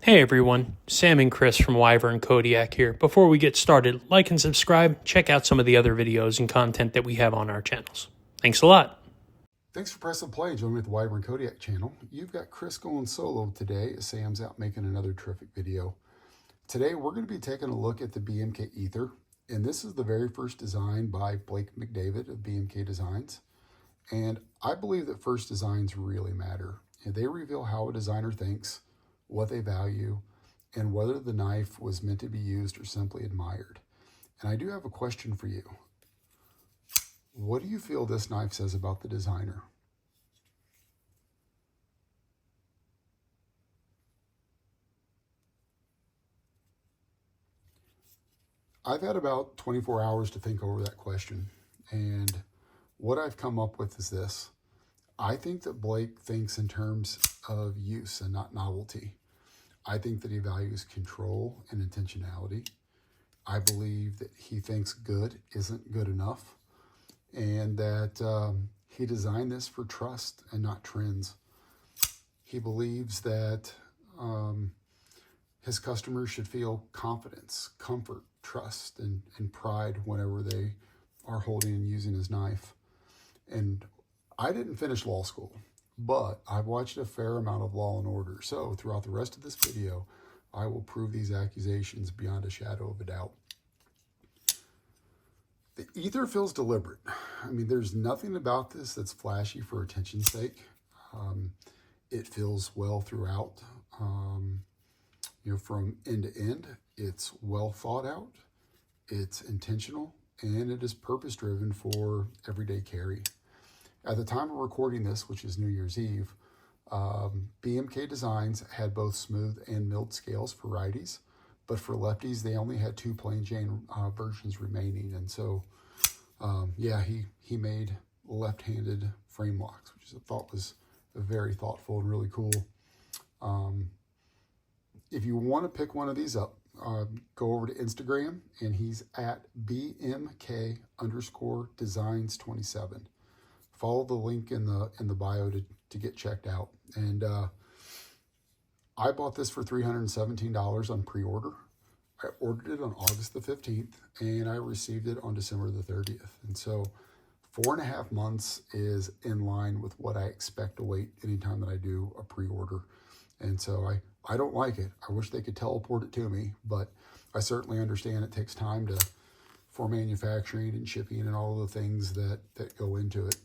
Hey everyone, Sam and Chris from Wyvern Kodiak here. Before we get started, like and subscribe, check out some of the other videos and content that we have on our channels. Thanks a lot. Thanks for pressing play. Join me at the Wyvern Kodiak channel. You've got Chris going solo today as Sam's out making another terrific video. Today we're going to be taking a look at the BMK Ether, and this is the very first design by Blake McDavid of BMK Designs. And I believe that first designs really matter. And they reveal how a designer thinks, what they value, and whether the knife was meant to be used or simply admired. And I do have a question for you. What do you feel this knife says about the designer? I've had about 24 hours to think over that question, and what I've come up with is this. I think that Blake thinks in terms of use and not novelty. I think that he values control and intentionality. I believe that he thinks good isn't good enough, and that he designed this for trust and not trends. He believes that his customers should feel confidence, comfort, trust, and pride whenever they are holding and using his knife. And I didn't finish law school, but I've watched a fair amount of Law and Order. So throughout the rest of this video, I will prove these accusations beyond a shadow of a doubt. The Ether feels deliberate. I mean, there's nothing about this that's flashy for attention's sake. It feels well throughout. From end to end, it's well thought out, it's intentional, and it is purpose-driven for everyday carry. At the time of recording this, which is New Year's Eve, BMK Designs had both smooth and milled scales for righties, but for lefties, they only had two plain Jane versions remaining. And so, he made left-handed frame locks, which I thought was very thoughtful and really cool. If you want to pick one of these up, go over to Instagram, and he's at BMK_designs27. Follow the link in the bio to get checked out. And I bought this for $317 on pre-order. I ordered it on August the 15th, and I received it on December the 30th. And so 4.5 months is in line with what I expect to wait anytime that I do a pre-order. And so I don't like it. I wish they could teleport it to me, but I certainly understand it takes time for manufacturing and shipping and all of the things that go into it.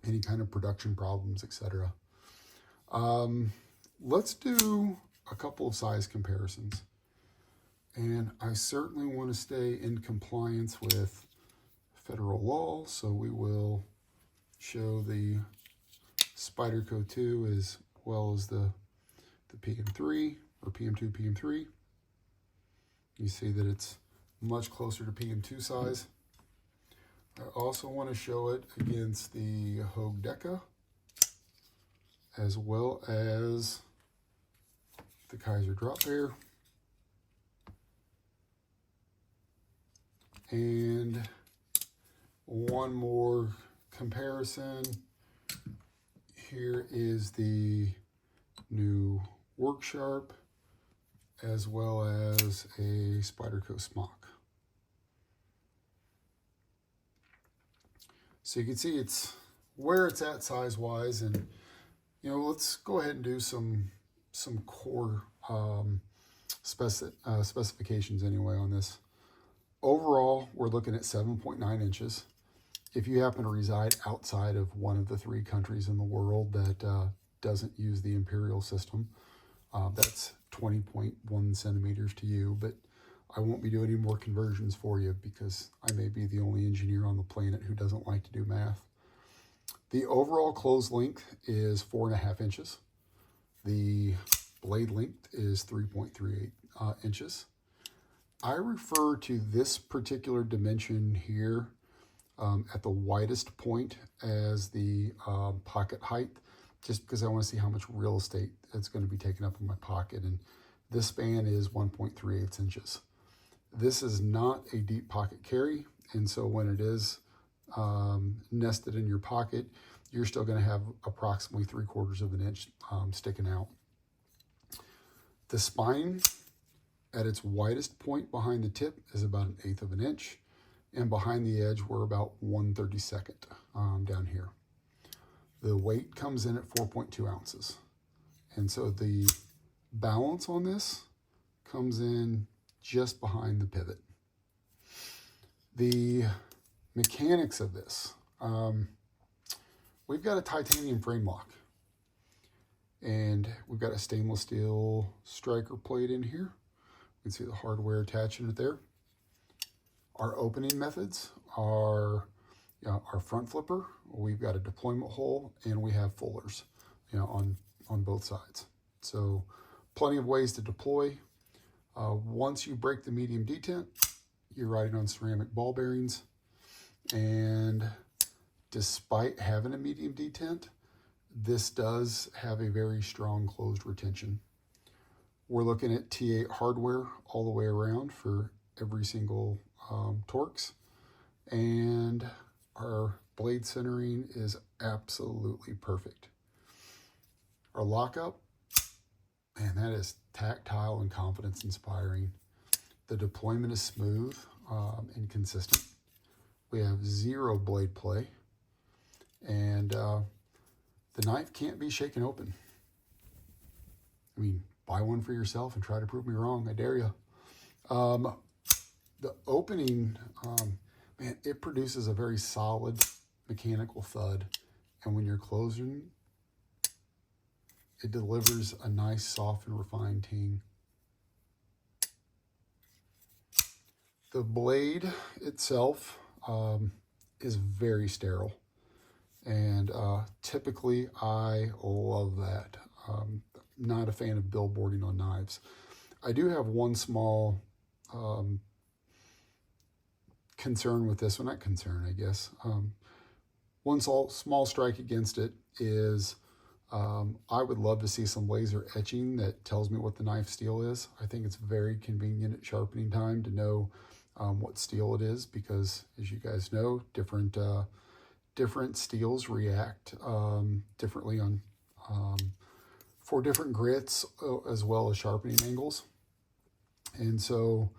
Any kind of production problems, etc. Let's do a couple of size comparisons. And I certainly want to stay in compliance with federal law, so we will show the Spyderco 2 as well as the PM3 or PM2, PM3. You see that it's much closer to PM2 size. I also want to show it against the Hogue Deca as well as the Kaiser Drop Bear. And one more comparison. Here is the new Work Sharp as well as a Spyderco Smock. So you can see it's where it's at size-wise, and let's go ahead and do some core specifications anyway on this. Overall, we're looking at 7.9 inches. If you happen to reside outside of one of the 3 countries in the world that doesn't use the imperial system, that's 20.1 centimeters to you, but I won't be doing any more conversions for you because I may be the only engineer on the planet who doesn't like to do math. The overall close length is 4.5 inches. The blade length is 3.38 inches. I refer to this particular dimension here at the widest point as the pocket height, just because I want to see how much real estate it's going to be taken up in my pocket. And this span is 1.38 inches. This is not a deep pocket carry, and so when it is nested in your pocket, you're still going to have approximately 3/4 of an inch sticking out. The spine at its widest point behind the tip is about 1/8 of an inch, and behind the edge we're about 1/32 down here. The weight comes in at 4.2 ounces. And so the balance on this comes in just behind the pivot. The mechanics of this, we've got a titanium frame lock, and we've got a stainless steel striker plate in here. You can see the hardware attaching it there. Our opening methods are our front flipper. We've got a deployment hole, and we have fullers, on both sides. So plenty of ways to deploy. Once you break the medium detent, you're riding on ceramic ball bearings, and despite having a medium detent, this does have a very strong closed retention. We're looking at T8 hardware all the way around for every single Torx, and our blade centering is absolutely perfect. Our lockup, man, that is tactile and confidence inspiring. The deployment is smooth and consistent. We have zero blade play, and the knife can't be shaken open. I mean, buy one for yourself and try to prove me wrong. I dare you. The opening, man, it produces a very solid mechanical thud, and when you're closing, it delivers a nice, soft, and refined ting. The blade itself is very sterile, and typically I love that. Not a fan of billboarding on knives. I do have one small concern with this one, not concern, I guess. One small strike against it is I would love to see some laser etching that tells me what the knife steel is. I think it's very convenient at sharpening time to know what steel it is, because as you guys know, different steels react differently on for different grits as well as sharpening angles. And so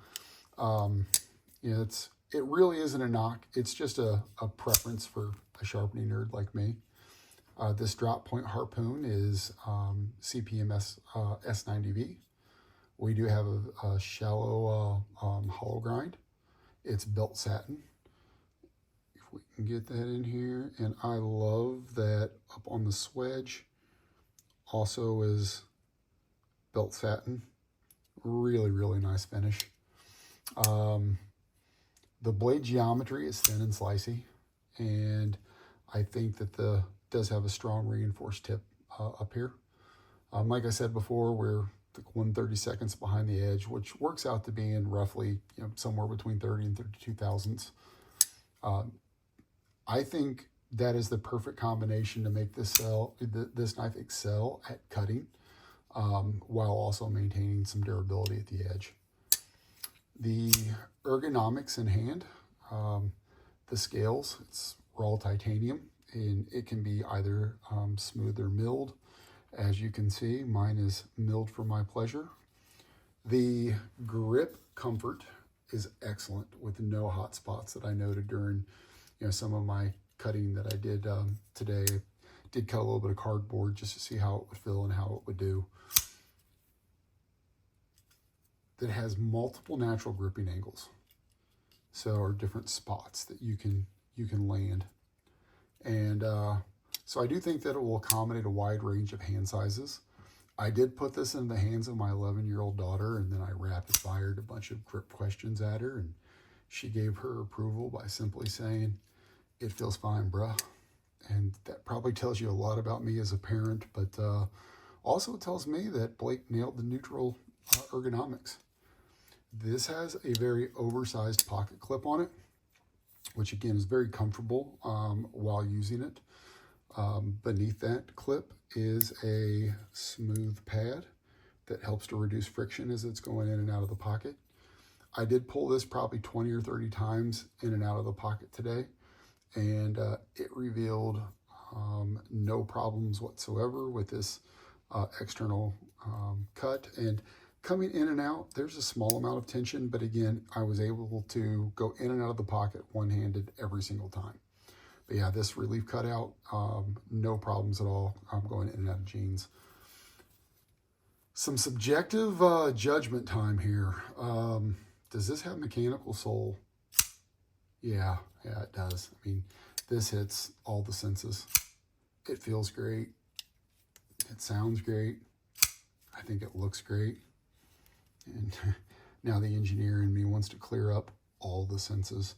it really isn't a knock. It's just a preference for a sharpening nerd like me. This drop point harpoon is CPMS S90V. We do have a shallow hollow grind. It's belt satin. If we can get that in here. And I love that up on the swedge also is belt satin. Really, really nice finish. The blade geometry is thin and slicey, and I think that does have a strong reinforced tip up here. Like I said before, we're 1/32 behind the edge, which works out to be in roughly somewhere between 30 and 32 thousandths. I think that is the perfect combination to make this knife excel at cutting, while also maintaining some durability at the edge. The ergonomics in hand, the scales, it's raw titanium, and it can be either smooth or milled. As you can see, mine is milled for my pleasure. The grip comfort is excellent, with no hot spots that I noted during some of my cutting that I did today. I did cut a little bit of cardboard just to see how it would feel and how it would do. That has multiple natural gripping angles, or different spots that you can land, and so I do think that it will accommodate a wide range of hand sizes. I did put this in the hands of my 11-year-old daughter, and then I rapid fired a bunch of grip questions at her, and she gave her approval by simply saying, "It feels fine, bruh." And that probably tells you a lot about me as a parent, but also tells me that Blake nailed the neutral ergonomics. This has a very oversized pocket clip on it, which again is very comfortable while using it. Beneath that clip is a smooth pad that helps to reduce friction as it's going in and out of the pocket. I did pull this probably 20 or 30 times in and out of the pocket today, and it revealed no problems whatsoever with this external cut. And coming in and out, there's a small amount of tension, but again, I was able to go in and out of the pocket one-handed every single time. But yeah, this relief cutout, no problems at all. I'm going in and out of jeans. Some subjective judgment time here. Does this have mechanical sole? Yeah, it does. I mean, this hits all the senses. It feels great. It sounds great. I think it looks great. And now the engineer in me wants to clear up all the senses.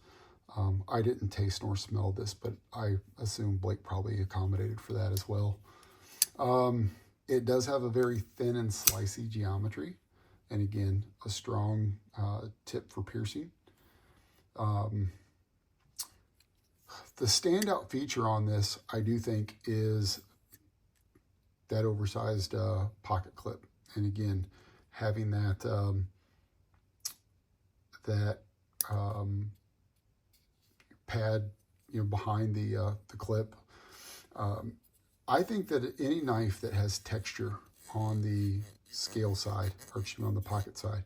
I didn't taste nor smell this, but I assume Blake probably accommodated for that as well. It does have a very thin and slicey geometry. And again, a strong tip for piercing. The standout feature on this, I do think, is that oversized pocket clip. And again, having that pad, behind the clip. I think that any knife that has texture on the scale side, or excuse me, on the pocket side,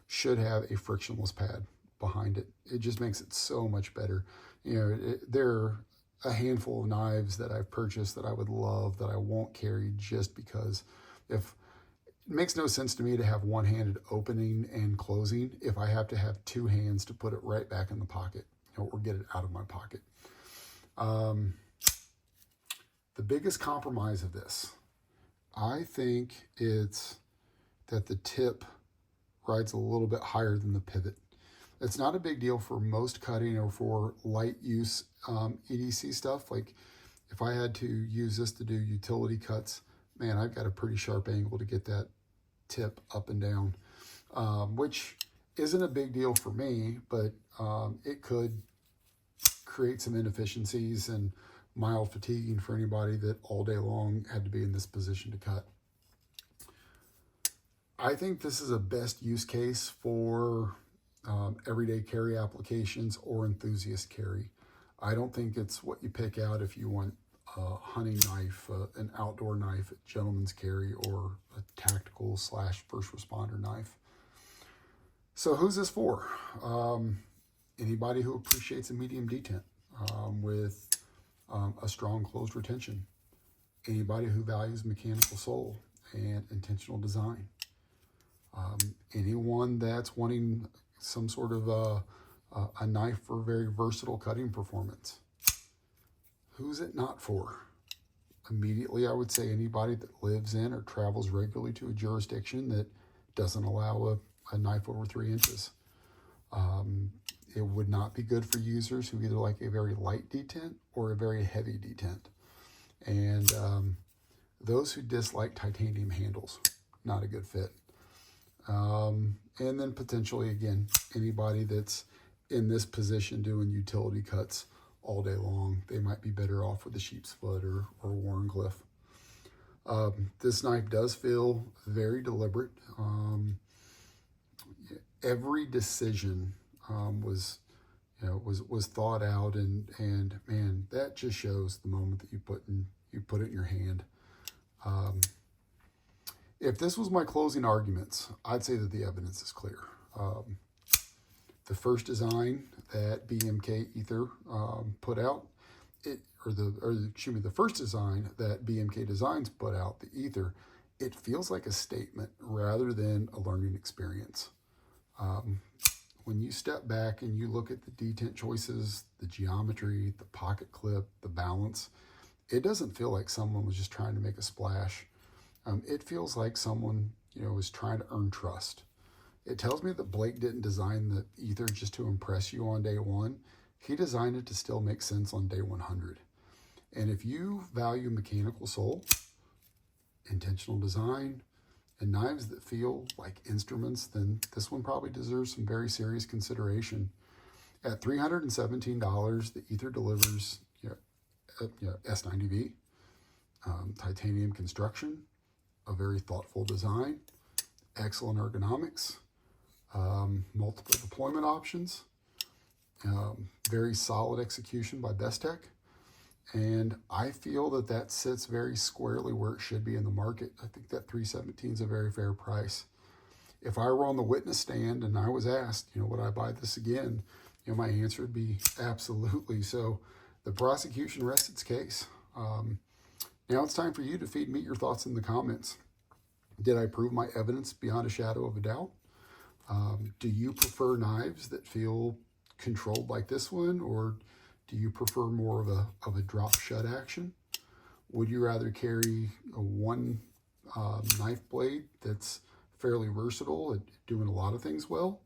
should have a frictionless pad behind it. It just makes it so much better. There are a handful of knives that I've purchased that I would love that I won't carry just because it makes no sense to me to have one-handed opening and closing if I have to have two hands to put it right back in the pocket, or get it out of my pocket. The biggest compromise of this, I think it's that the tip rides a little bit higher than the pivot. It's not a big deal for most cutting or for light use EDC stuff. Like if I had to use this to do utility cuts, man, I've got a pretty sharp angle to get that tip up and down, which isn't a big deal for me, but it could create some inefficiencies and mild fatiguing for anybody that all day long had to be in this position to cut. I think this is a best use case for everyday carry applications or enthusiast carry. I don't think it's what you pick out if you want a hunting knife, an outdoor knife, a gentleman's carry, or a tactical / first responder knife. So who's this for? Anybody who appreciates a medium detent with a strong closed retention. Anybody who values mechanical sole and intentional design. Anyone that's wanting some sort of a knife for very versatile cutting performance. Who's it not for? Immediately, I would say anybody that lives in or travels regularly to a jurisdiction that doesn't allow a knife over 3 inches. It would not be good for users who either like a very light detent or a very heavy detent. And those who dislike titanium handles, not a good fit. And then potentially, again, anybody that's in this position doing utility cuts all day long, they might be better off with a sheep's foot or Warncliffe. This knife does feel very deliberate. Every decision was thought out, and man, that just shows the moment that you put it in your hand. If this was my closing arguments, I'd say that the evidence is clear. The first design that BMK Ether put out, the first design that BMK Designs put out, the Ether, it feels like a statement rather than a learning experience. When you step back and you look at the detent choices, the geometry, the pocket clip, the balance, it doesn't feel like someone was just trying to make a splash. It feels like someone, was trying to earn trust. It tells me that Blake didn't design the Ether just to impress you on day one. He designed it to still make sense on day 100. And if you value mechanical sole, intentional design, and knives that feel like instruments, then this one probably deserves some very serious consideration. At $317, the Ether delivers S90V, titanium construction, a very thoughtful design, excellent ergonomics, multiple deployment options, very solid execution by Bestech, And I feel that that sits very squarely where it should be in the market. I think that $317 is a very fair price. If I were on the witness stand and I was asked, would I buy this again? My answer would be absolutely. So the prosecution rests its case. Now it's time for you to feed me your thoughts in the comments. Did I prove my evidence beyond a shadow of a doubt? Do you prefer knives that feel controlled like this one, or do you prefer more of a drop shut action? Would you rather carry a one knife blade that's fairly versatile at doing a lot of things well,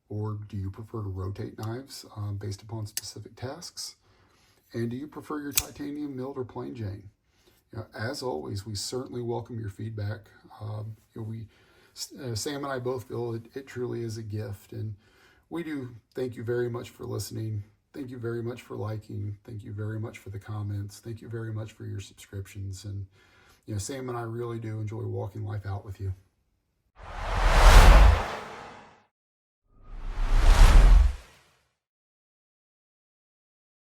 or do you prefer to rotate knives based upon specific tasks? And do you prefer your titanium milled or plain Jane? As always, we certainly welcome your feedback. Sam and I both feel it truly is a gift, and we do thank you very much for listening. Thank you very much for liking. Thank you very much for the comments. Thank you very much for your subscriptions. And Sam and I really do enjoy walking life out with you.